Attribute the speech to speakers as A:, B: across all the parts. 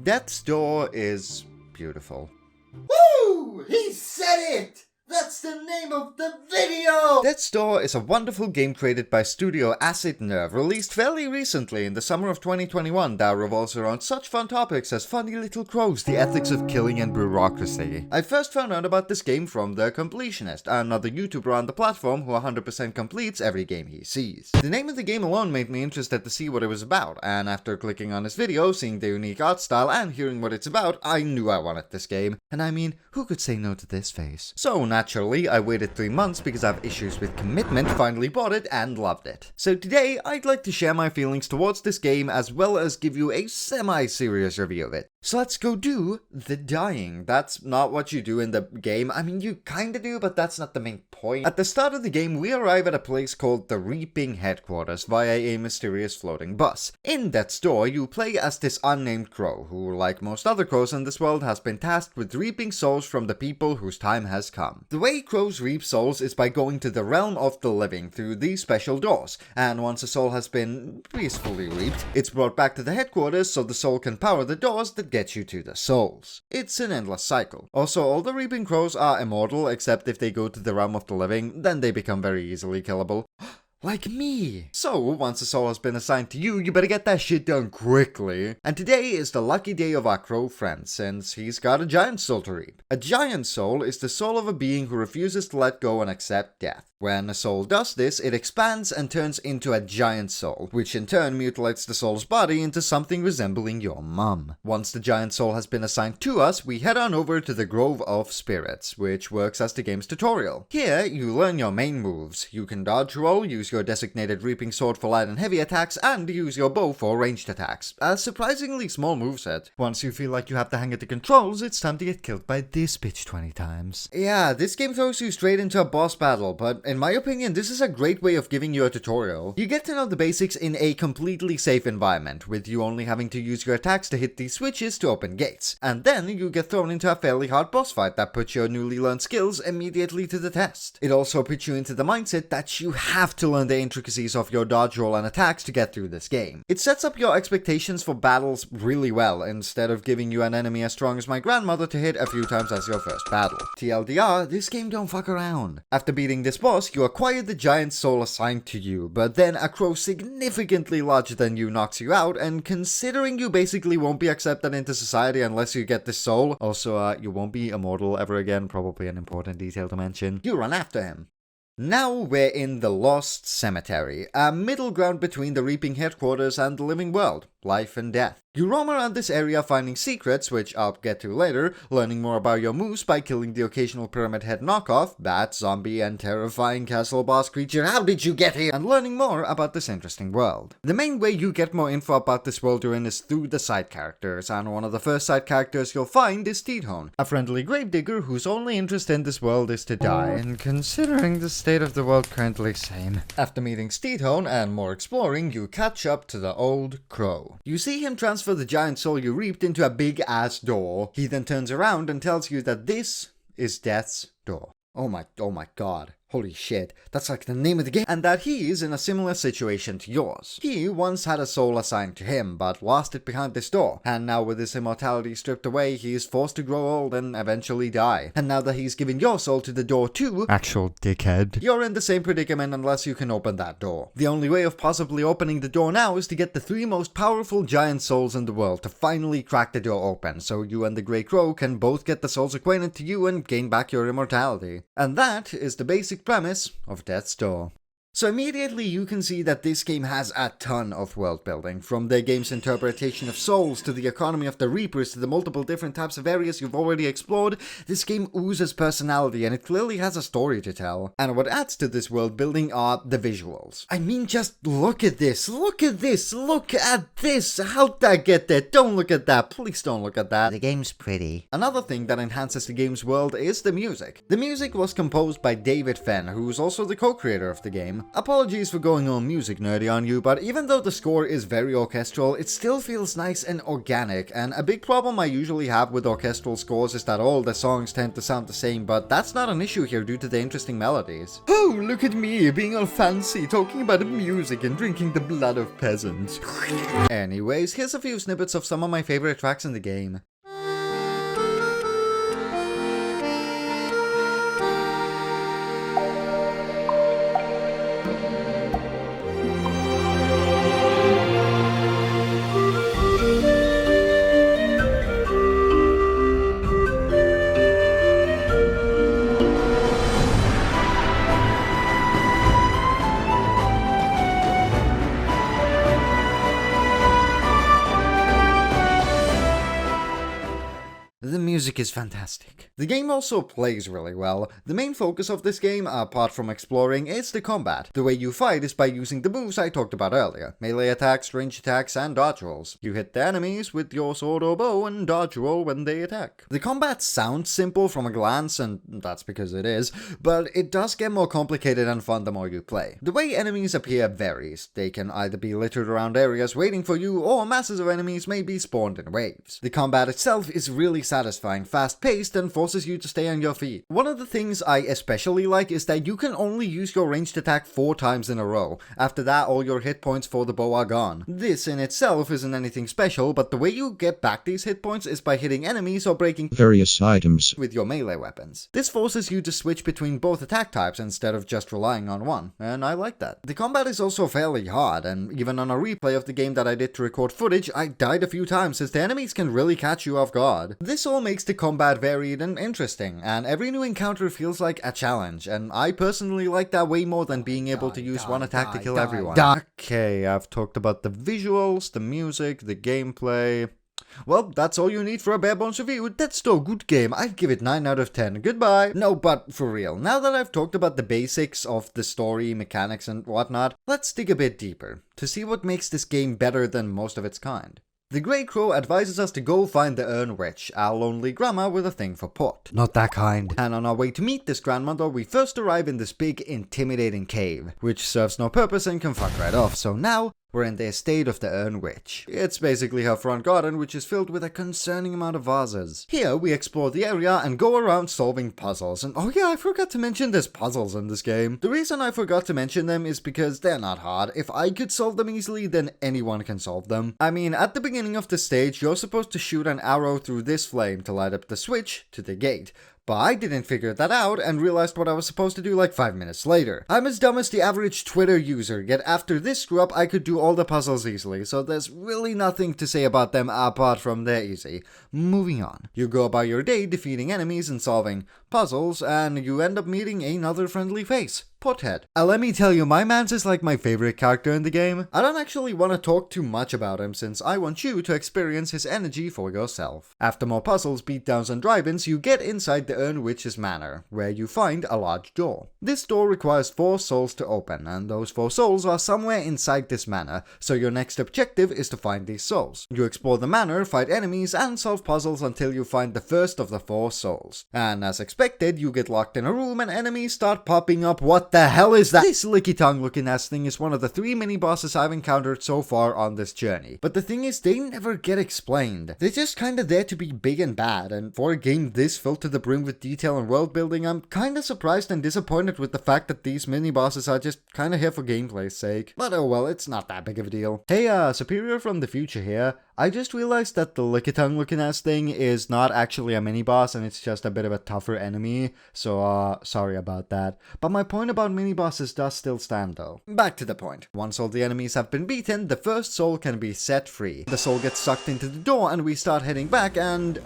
A: Death's Door is beautiful.
B: Woo! He said it! That's the name of the video!
A: Death's Door is a wonderful game created by Studio Acid Nerve, released fairly recently in the summer of 2021 that revolves around such fun topics as funny little crows, the ethics of killing and bureaucracy. I first found out about this game from The Completionist, another YouTuber on the platform who 100% completes every game he sees. The name of the game alone made me interested to see what it was about, and after clicking on his video, seeing the unique art style, and hearing what it's about, I knew I wanted this game. And I mean, who could say no to this face? So naturally, I waited 3 months because I have issues with commitment, finally bought it, and loved it. So today, I'd like to share my feelings towards this game as well as give you a semi-serious review of it. So let's go do the dying. That's not what you do in the game. I mean, you kinda do, but that's not the main point. At the start of the game, we arrive at a place called the Reaping Headquarters via a mysterious floating bus. In Death's Door, you play as this unnamed crow, who, like most other crows in this world, has been tasked with reaping souls from the people whose time has come. The way crows reap souls is by going to the realm of the living through these special doors, and once a soul has been peacefully reaped, it's brought back to the headquarters so the soul can power the doors that get you to the souls. It's an endless cycle. Also, all the reaping crows are immortal, except if they go to the realm of the living, then they become very easily killable. Like me! So, once a soul has been assigned to you, you better get that shit done quickly. And today is the lucky day of our crow friend, since he's got a giant soul to reap. A giant soul is the soul of a being who refuses to let go and accept death. When a soul does this, it expands and turns into a giant soul, which in turn mutilates the soul's body into something resembling your mum. Once the giant soul has been assigned to us, we head on over to the Grove of Spirits, which works as the game's tutorial. Here, you learn your main moves. You can dodge roll, use your designated reaping sword for light and heavy attacks, and use your bow for ranged attacks. A surprisingly small moveset. Once you feel like you have the hang of the controls, it's time to get killed by this bitch 20 times. Yeah, this game throws you straight into a boss battle, but in my opinion, this is a great way of giving you a tutorial. You get to know the basics in a completely safe environment, with you only having to use your attacks to hit these switches to open gates. And then you get thrown into a fairly hard boss fight that puts your newly learned skills immediately to the test. It also puts you into the mindset that you have to learn the intricacies of your dodge roll and attacks to get through this game. It sets up your expectations for battles really well, instead of giving you an enemy as strong as my grandmother to hit a few times as your first battle. TLDR, this game don't fuck around. After beating this boss, you acquire the giant soul assigned to you, but then a crow significantly larger than you knocks you out, and considering you basically won't be accepted into society unless you get this soul, also you won't be immortal ever again, probably an important detail to mention, you run after him. Now we're in the Lost Cemetery, a middle ground between the Reaping Headquarters and the living world, life and death. You roam around this area finding secrets, which I'll get to later, learning more about your moves by killing the occasional Pyramid Head knockoff, bat, zombie, and terrifying castle boss creature, how did you get here? And learning more about this interesting world. The main way you get more info about this world you're in is through the side characters, and one of the first side characters you'll find is Tidhone, a friendly gravedigger whose only interest in this world is to die, and considering the state of the world currently, same. After meeting Tidhone and more exploring, you catch up to the old crow. You see him transfer the giant soul you reaped into a big ass door. He then turns around and tells you that this is Death's Door. Oh my god. Holy shit, that's like the name of the game. And that he is in a similar situation to yours. He once had a soul assigned to him, but lost it behind this door. And now with his immortality stripped away, he is forced to grow old and eventually die. And now that he's given your soul to the door too, actual dickhead, you're in the same predicament unless you can open that door. The only way of possibly opening the door now is to get the 3 most powerful giant souls in the world to finally crack the door open, so you and the Grey Crow can both get the souls acquainted to you and gain back your immortality. And that is the basic premise of Death's Door. So immediately you can see that this game has a ton of world building, from the game's interpretation of souls to the economy of the Reapers to the multiple different types of areas you've already explored. This game oozes personality and it clearly has a story to tell. And what adds to this world building are the visuals. I mean, just look at this, look at this, look at this. How'd that get there? Don't look at that, please don't look at that. The game's pretty. Another thing that enhances the game's world is the music. The music was composed by David Fenn, who's also the co-creator of the game. game. Apologies for going all music nerdy on you, but even though the score is very orchestral, it still feels nice and organic, and a big problem I usually have with orchestral scores is that all the songs tend to sound the same, but that's not an issue here due to the interesting melodies. Oh, look at me, being all fancy, talking about music and drinking the blood of peasants. Anyways, here's a few snippets of some of my favorite tracks in the game. The music is fantastic. The game also plays really well. The main focus of this game, apart from exploring, is the combat. The way you fight is by using the moves I talked about earlier. Melee attacks, range attacks, and dodge rolls. You hit the enemies with your sword or bow and dodge roll when they attack. The combat sounds simple from a glance, and that's because it is, but it does get more complicated and fun the more you play. The way enemies appear varies. They can either be littered around areas waiting for you, or masses of enemies may be spawned in waves. The combat itself is really satisfying, fast-paced, and forces you to stay on your feet. One of the things I especially like is that you can only use your ranged attack 4 times in a row. After that, all your hit points for the bow are gone. This in itself isn't anything special, but the way you get back these hit points is by hitting enemies or breaking
C: various items
A: with your melee weapons. This forces you to switch between both attack types instead of just relying on one, and I like that. The combat is also fairly hard, and even on a replay of the game that I did to record footage, I died a few times since the enemies can really catch you off guard. This all makes the combat varied and interesting, and every new encounter feels like a challenge, and I personally like that way more than being able to use one attack to kill everyone. Okay, I've talked about the visuals, the music, the gameplay. Well, that's all you need for a bare bones review. That's still a good game. I'd give it 9 out of 10. Goodbye. No, but for real, now that I've talked about the basics of the story, mechanics, and whatnot, let's dig a bit deeper to see what makes this game better than most of its kind. The Grey Crow advises us to go find the Urn Witch, our lonely grandma with a thing for pot. Not that kind. And on our way to meet this grandmother, we first arrive in this big, intimidating cave, which serves no purpose and can fuck right off, so now we're in the estate of the Urn Witch. It's basically her front garden, which is filled with a concerning amount of vases. Here, we explore the area and go around solving puzzles. And oh yeah, I forgot to mention there's puzzles in this game. The reason I forgot to mention them is because they're not hard. If I could solve them easily, then anyone can solve them. I mean, at the beginning of the stage, you're supposed to shoot an arrow through this flame to light up the switch to the gate. But I didn't figure that out and realized what I was supposed to do like 5 minutes later. I'm as dumb as the average Twitter user, yet after this screw up I could do all the puzzles easily, so there's really nothing to say about them apart from they're easy. Moving on. You go about your day defeating enemies and solving puzzles, and you end up meeting another friendly face. Pothead. Let me tell you, my man's is like my favorite character in the game. I don't actually want to talk too much about him since I want you to experience his energy for yourself. After more puzzles, beatdowns, and drive-ins, you get inside the Urn Witch's manor, where you find a large door. This door requires 4 souls to open, and those 4 souls are somewhere inside this manor, so your next objective is to find these souls. You explore the manor, fight enemies, and solve puzzles until you find the first of the 4 souls. And as expected, you get locked in a room and enemies start popping up. What the hell is that? This licky tongue looking ass thing is one of the 3 mini bosses I've encountered so far on this journey. But the thing is, they never get explained. They're just kinda there to be big and bad, and for a game this filled to the brim with detail and world building, I'm kinda surprised and disappointed with the fact that these mini bosses are just kinda here for gameplay's sake. But oh well, it's not that big of a deal. Hey, Superior from the future here. I just realized that the licky-tongue looking ass thing is not actually a mini-boss and it's just a bit of a tougher enemy, so sorry about that. But my point about mini-bosses does still stand though. Back to the point. Once all the enemies have been beaten, the first soul can be set free. The soul gets sucked into the door and we start heading back and...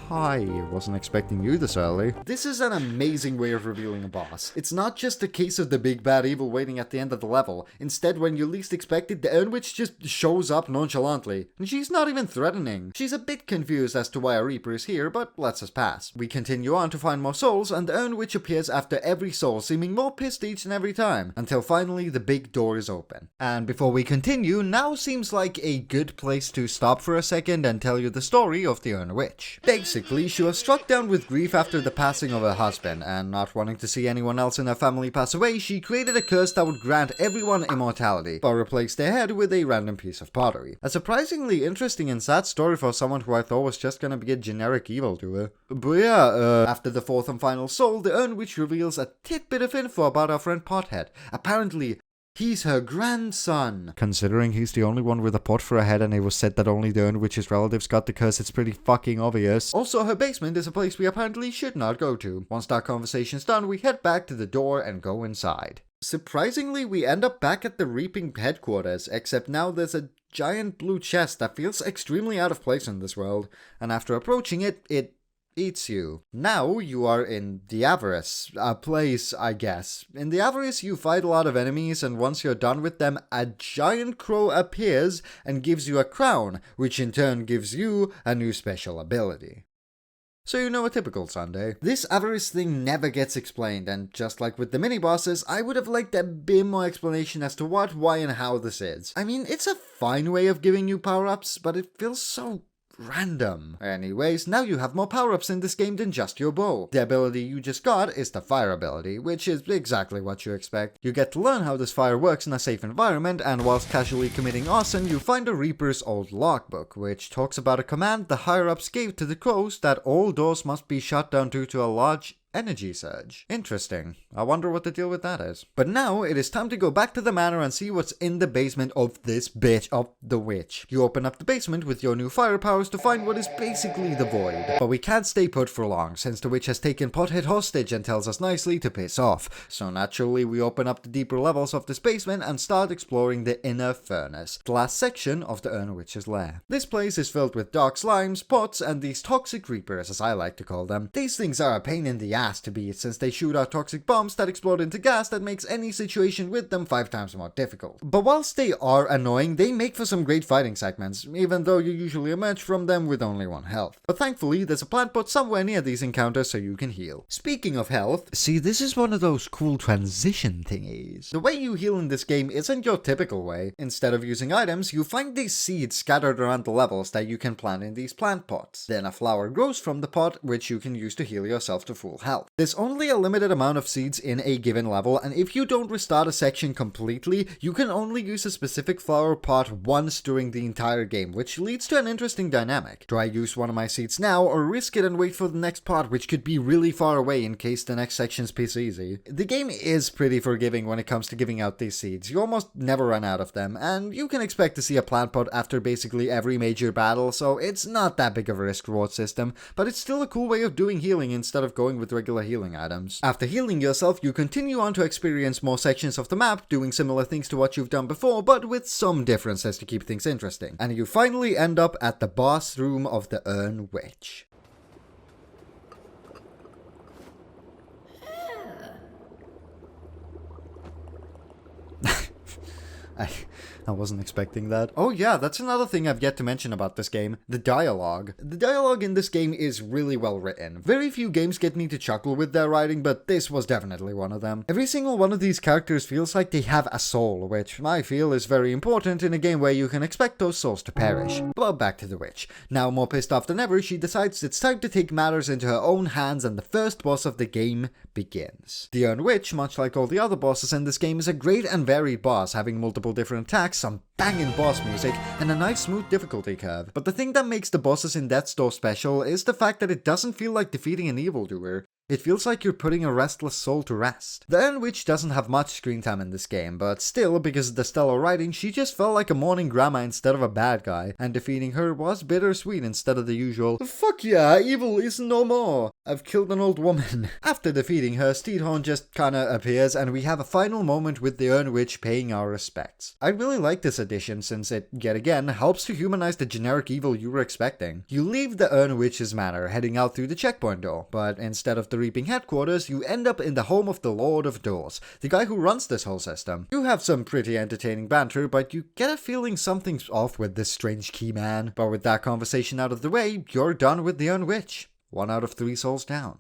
A: Hi, wasn't expecting you this early. This is an amazing way of revealing a boss. It's not just a case of the big bad evil waiting at the end of the level. Instead, when you least expect it, the Urn Witch just shows up nonchalantly. And she's not even threatening. She's a bit confused as to why a Reaper is here, but lets us pass. We continue on to find more souls, and the Urn Witch appears after every soul, seeming more pissed each and every time, until finally the big door is open. And before we continue, now seems like a good place to stop for a second and tell you the story of the Urn Witch. Basically, Basically, she was struck down with grief after the passing of her husband, and not wanting to see anyone else in her family pass away, she created a curse that would grant everyone immortality, but replaced their head with a random piece of pottery. A surprisingly interesting and sad story for someone who I thought was just gonna be a generic evildoer. But yeah, after the fourth and final soul, the Urn Witch reveals a tidbit of info about our friend Pothead. Apparently, he's her grandson. Considering he's the only one with a pot for a head and it was said that only the Urn Witch's relatives got the curse, it's pretty fucking obvious. Also, her basement is a place we apparently should not go to. Once that conversation's done, we head back to the door and go inside. Surprisingly, we end up back at the Reaping headquarters, except now there's a giant blue chest that feels extremely out of place in this world, and after approaching it, it eats you. Now you are in the Avarice, a place, I guess. In the Avarice, you fight a lot of enemies, and once you're done with them, a giant crow appears and gives you a crown, which in turn gives you a new special ability. So you know, a typical Sunday. This Avarice thing never gets explained, and just like with the mini-bosses, I would have liked a bit more explanation as to what, why, and how this is. I mean, it's a fine way of giving you power-ups, but it feels so random. Anyways, now you have more power-ups in this game than just your bow. The ability you just got is the fire ability, which is exactly what you expect. You get to learn how this fire works in a safe environment, and whilst casually committing arson, you find a Reaper's old logbook, which talks about a command the higher-ups gave to the crows that all doors must be shut down due to a large energy surge. Interesting. I wonder what the deal with that is. But now it is time to go back to the manor and see what's in the basement of this bitch of the witch. You open up the basement with your new fire powers to find what is basically the void. But we can't stay put for long, since the witch has taken Pothead hostage and tells us nicely to piss off. So naturally we open up the deeper levels of this basement and start exploring the inner furnace, the last section of the Urn Witch's lair. This place is filled with dark slimes, pots, and these toxic reapers, as I like to call them. These things are a pain in the ass to beat, since they shoot out toxic bombs that explode into gas that makes any situation with them 5 times more difficult. But whilst they are annoying, they make for some great fighting segments, even though you usually emerge from them with only 1 health. But thankfully, there's a plant pot somewhere near these encounters so you can heal. Speaking of health, see, this is one of those cool transition thingies. The way you heal in this game isn't your typical way. Instead of using items, you find these seeds scattered around the levels that you can plant in these plant pots. Then a flower grows from the pot, which you can use to heal yourself to full health. There's only a limited amount of seeds in a given level, and if you don't restart a section completely, you can only use a specific flower pot once during the entire game, which leads to an interesting dynamic. Do I use one of my seeds now, or risk it and wait for the next pot, which could be really far away in case the next section's piece easy? The game is pretty forgiving when it comes to giving out these seeds. You almost never run out of them, and you can expect to see a plant pot after basically every major battle, so it's not that big of a risk-reward system, but it's still a cool way of doing healing instead of going with regular healing items. After healing yourself, you continue on to experience more sections of the map, doing similar things to what you've done before, but with some differences to keep things interesting. And you finally end up at the boss room of the Urn Witch. I wasn't expecting that. Oh yeah, that's another thing I've yet to mention about this game, the dialogue. The dialogue in this game is really well written. Very few games get me to chuckle with their writing, but this was definitely one of them. Every single one of these characters feels like they have a soul, which I feel is very important in a game where you can expect those souls to perish. But back to the witch. Now more pissed off than ever, she decides it's time to take matters into her own hands, and the first boss of the game begins. The Urn Witch, much like all the other bosses in this game, is a great and varied boss, having multiple different attacks, some banging boss music, and a nice smooth difficulty curve. But the thing that makes the bosses in Death's Door special is the fact that it doesn't feel like defeating an evildoer. It feels like you're putting a restless soul to rest. The Urn Witch doesn't have much screen time in this game, but still, because of the stellar writing, she just felt like a mourning grandma instead of a bad guy, and defeating her was bittersweet instead of the usual, "Fuck yeah, evil is no more. I've killed an old woman." After defeating her, Steedhorn just kinda appears, and we have a final moment with the Urn Witch paying our respects. I really like this addition since it, yet again, helps to humanize the generic evil you were expecting. You leave the Urn Witch's manor, heading out through the checkpoint door, but instead of the Reaping headquarters, you end up in the home of the Lord of Doors, the guy who runs this whole system. You have some pretty entertaining banter, but you get a feeling something's off with this strange key man. But with that conversation out of the way, you're done with the Urn Witch. 1 out of 3 souls down.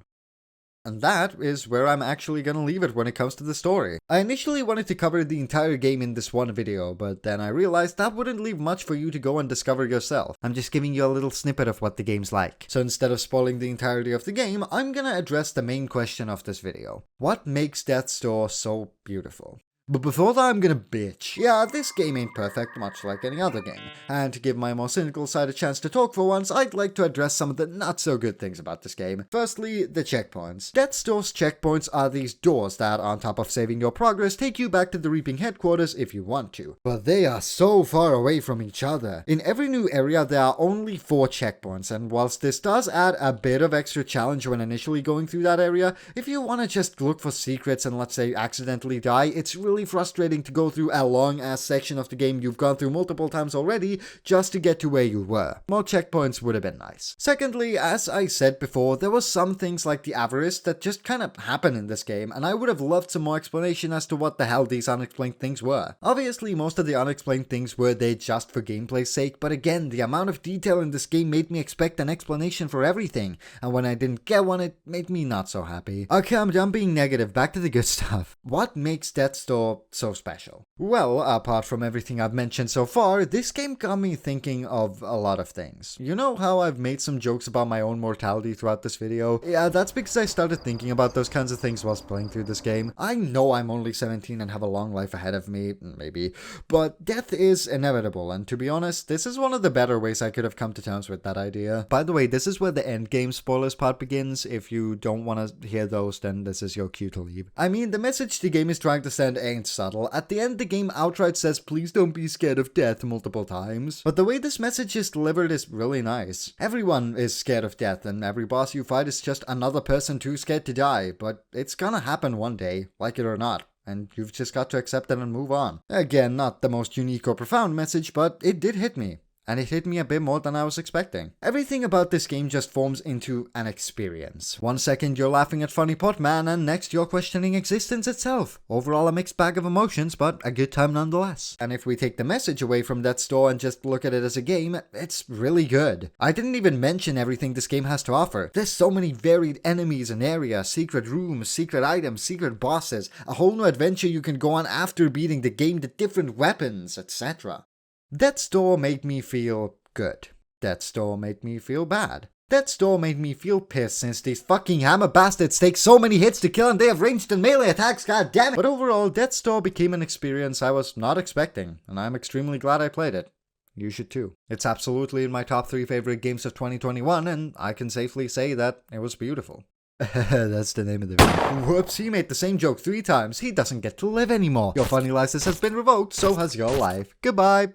A: And that is where I'm actually gonna leave it when it comes to the story. I initially wanted to cover the entire game in this one video, but then I realized that wouldn't leave much for you to go and discover yourself. I'm just giving you a little snippet of what the game's like. So instead of spoiling the entirety of the game, I'm gonna address the main question of this video. What makes Death's Door so beautiful? But before that, I'm gonna bitch. Yeah, this game ain't perfect, much like any other game. And to give my more cynical side a chance to talk for once, I'd like to address some of the not-so-good things about this game. Firstly, the checkpoints. Death's Door's checkpoints are these doors that, on top of saving your progress, take you back to the Reaping headquarters if you want to. But they are so far away from each other. In every new area, there are only 4 checkpoints, and whilst this does add a bit of extra challenge when initially going through that area, if you want to just look for secrets and, let's say, accidentally die, it's really frustrating to go through a long ass section of the game you've gone through multiple times already just to get to where you were. More checkpoints would have been nice. Secondly, as I said before, there were some things like the avarice that just kind of happen in this game, and I would have loved some more explanation as to what the hell these unexplained things were. Obviously, most of the unexplained things were there just for gameplay's sake, but again, the amount of detail in this game made me expect an explanation for everything, and when I didn't get one, it made me not so happy. Okay, I'm done being negative, back to the good stuff. What makes Death's Door so special? Well, apart from everything I've mentioned so far, this game got me thinking of a lot of things. You know how I've made some jokes about my own mortality throughout this video? Yeah, that's because I started thinking about those kinds of things whilst playing through this game. I know I'm only 17 and have a long life ahead of me, maybe, but death is inevitable, and to be honest, this is one of the better ways I could have come to terms with that idea. By the way, this is where the endgame spoilers part begins. If you don't want to hear those, then this is your cue to leave. I mean, the message the game is trying to send ain't subtle. At the end, the game outright says, please don't be scared of death multiple times. But the way this message is delivered is really nice. Everyone is scared of death, and every boss you fight is just another person too scared to die, but it's gonna happen one day, like it or not. And you've just got to accept it and move on. Again, not the most unique or profound message, but it did hit me. And it hit me a bit more than I was expecting. Everything about this game just forms into an experience. One second you're laughing at Funny Pot Man, and next you're questioning existence itself. Overall a mixed bag of emotions, but a good time nonetheless. And if we take the message away from Death's Door and just look at it as a game, it's really good. I didn't even mention everything this game has to offer. There's so many varied enemies and areas, secret rooms, secret items, secret bosses, a whole new adventure you can go on after beating the game, the different weapons, etc. Death's Door made me feel good. Death's Door made me feel bad. Death's Door made me feel pissed since these fucking hammer bastards take so many hits to kill and they have ranged and melee attacks, god damn it! But overall, Death's Door became an experience I was not expecting, and I'm extremely glad I played it. You should too. It's absolutely in my top 3 favorite games of 2021, and I can safely say that it was beautiful. That's the name of the video. Whoops, he made the same joke 3 times. He doesn't get to live anymore. Your funny license has been revoked, so has your life. Goodbye.